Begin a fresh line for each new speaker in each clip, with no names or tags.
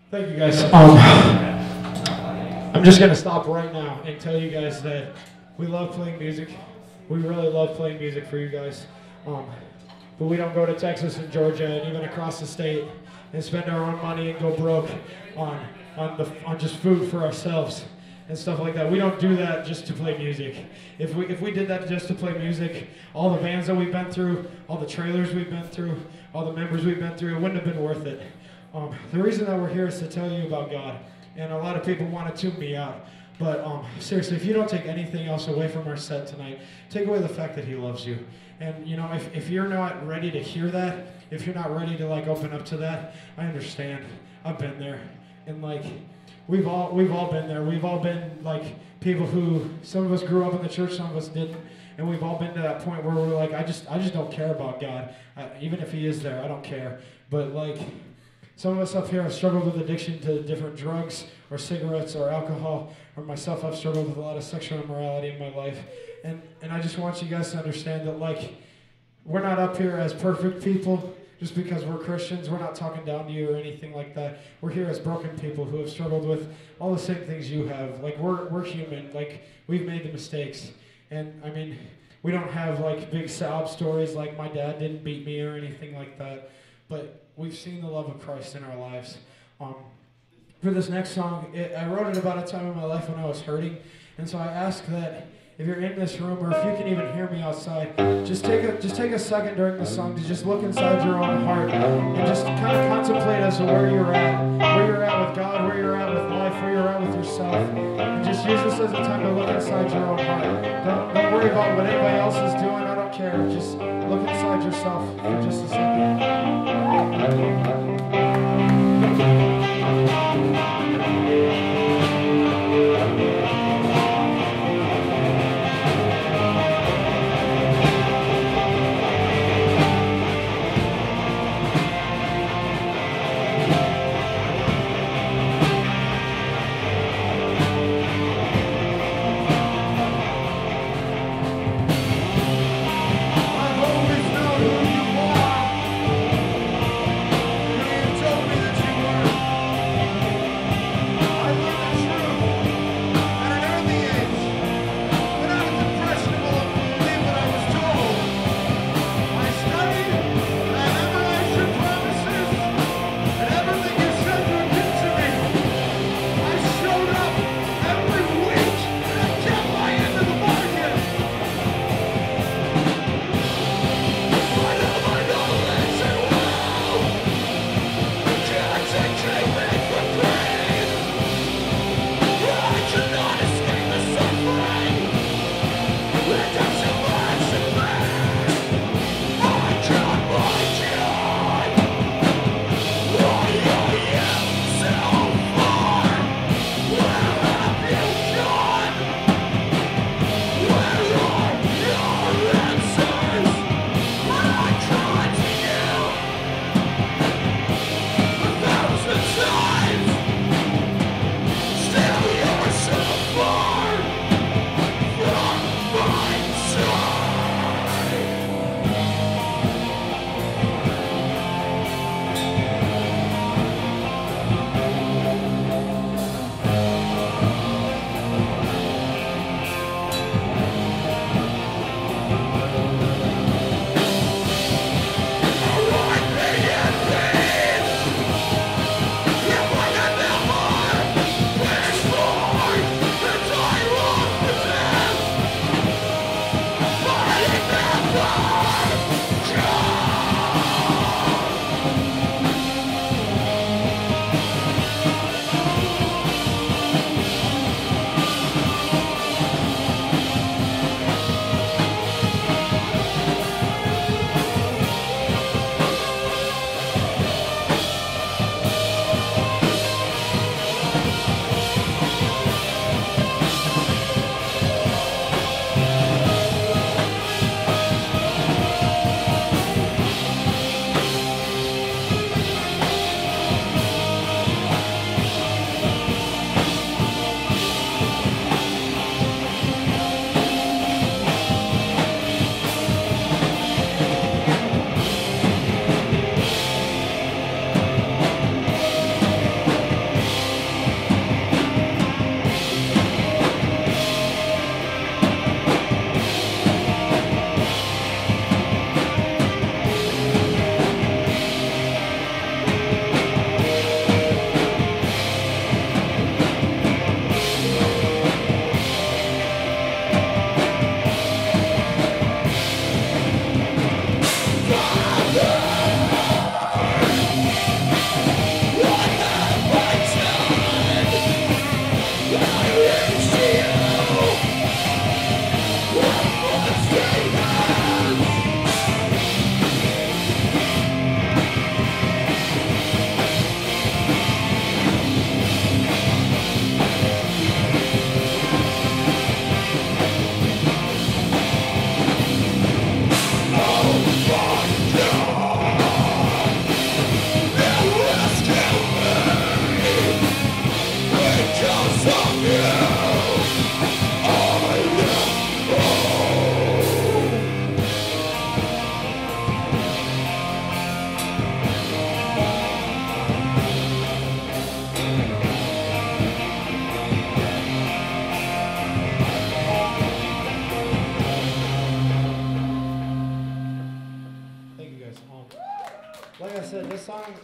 Thank you guys. I'm just going to stop right now and tell you guys that we love playing music. We really love playing music for you guys. But we don't go to Texas and Georgia and even across the state and spend our own money and go broke on just food for ourselves and stuff like that. We don't do that just to play music. If we did that just to play music, all the bands that we've been through, all the trailers we've been through, all the members we've been through, it wouldn't have been worth it. The reason that we're here is to tell you about God. And a lot of people want to tune me out. But seriously, if you don't take anything else away from our set tonight, take away the fact that he loves you. And you know, if you're not ready to hear that, if you're not ready to like open up to that, I understand. I've been there. And like we've all been there. We've all been like people who, some of us grew up in the church, some of us didn't. And we've all been to that point where we're like, I just don't care about God. Even if he is there, I don't care. But like, some of us up here have struggled with addiction to different drugs or cigarettes or alcohol, or myself, I've struggled with a lot of sexual immorality in my life. And I just want you guys to understand that, like, we're not up here as perfect people just because we're Christians. We're not talking down to you or anything like that. We're here as broken people who have struggled with all the same things you have. Like, we're human. Like, we've made the mistakes. And, I mean, we don't have, like, big sob stories like my dad didn't beat me or anything like that. But we've seen the love of Christ in our lives. For this next song, I wrote it about a time in my life when I was hurting. And so I ask that if you're in this room, or if you can even hear me outside, just take a second during the song to just look inside your own heart and just kind of contemplate as to where you're at with God, where you're at with life, where you're at with yourself. And just use this as a time to look inside your own heart. Don't worry about what anybody else is doing. I don't care. Just look inside yourself for just a second. Who you told me that you were.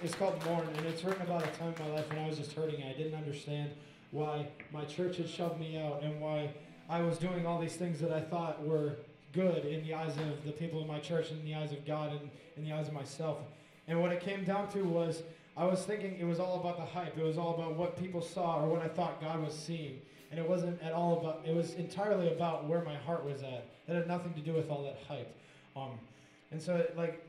it's called Mourn, and it's written about a time in my life when I was just hurting. I didn't understand why my church had shoved me out and why I was doing all these things that I thought were good in the eyes of the people in my church, in the eyes of God, and in the eyes of myself. And what it came down to was I was thinking it was all about the hype. It was all about what people saw or what I thought God was seeing. And it wasn't at all about, it was entirely about where my heart was at. That had nothing to do with all that hype. And so, like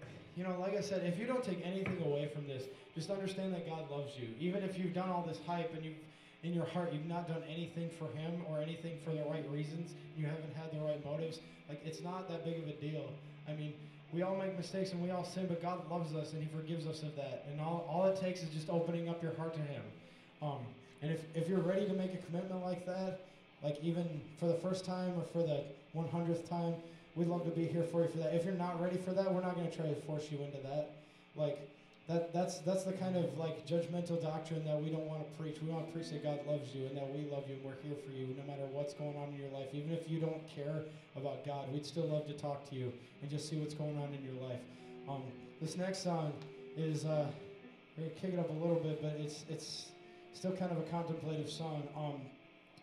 I said, if you don't take anything away from this, just understand that God loves you. Even if you've done all this hype and in your heart, you've not done anything for Him or anything for the right reasons, you haven't had the right motives, like, it's not that big of a deal. I mean, we all make mistakes and we all sin, but God loves us and He forgives us of that. And all it takes is just opening up your heart to Him. And if you're ready to make a commitment like that, like even for the first time or for the 100th time, we'd love to be here for you for that. If you're not ready for that, we're not going to try to force you into that. Like, that's the kind of like judgmental doctrine that we don't want to preach. We want to preach that God loves you and that we love you and we're here for you no matter what's going on in your life. Even if you don't care about God, we'd still love to talk to you and just see what's going on in your life. This next song is, we're going to kick it up a little bit, but it's still kind of a contemplative song.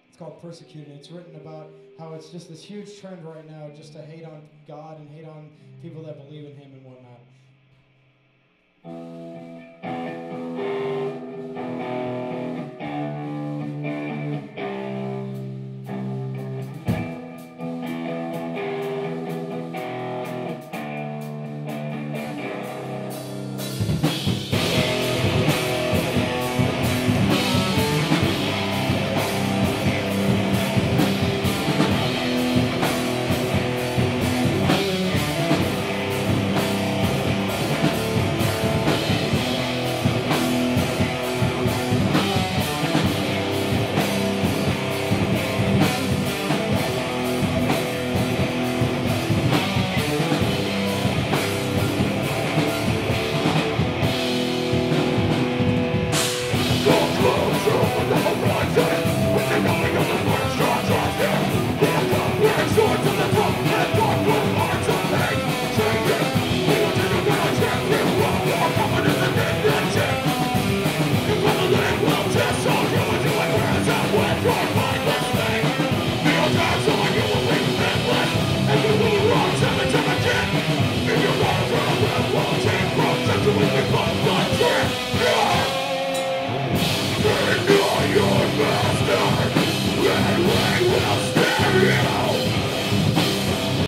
It's called Persecuted. It's written about how it's just this huge trend right now just to hate on God and hate on people that believe in Him and whatnot.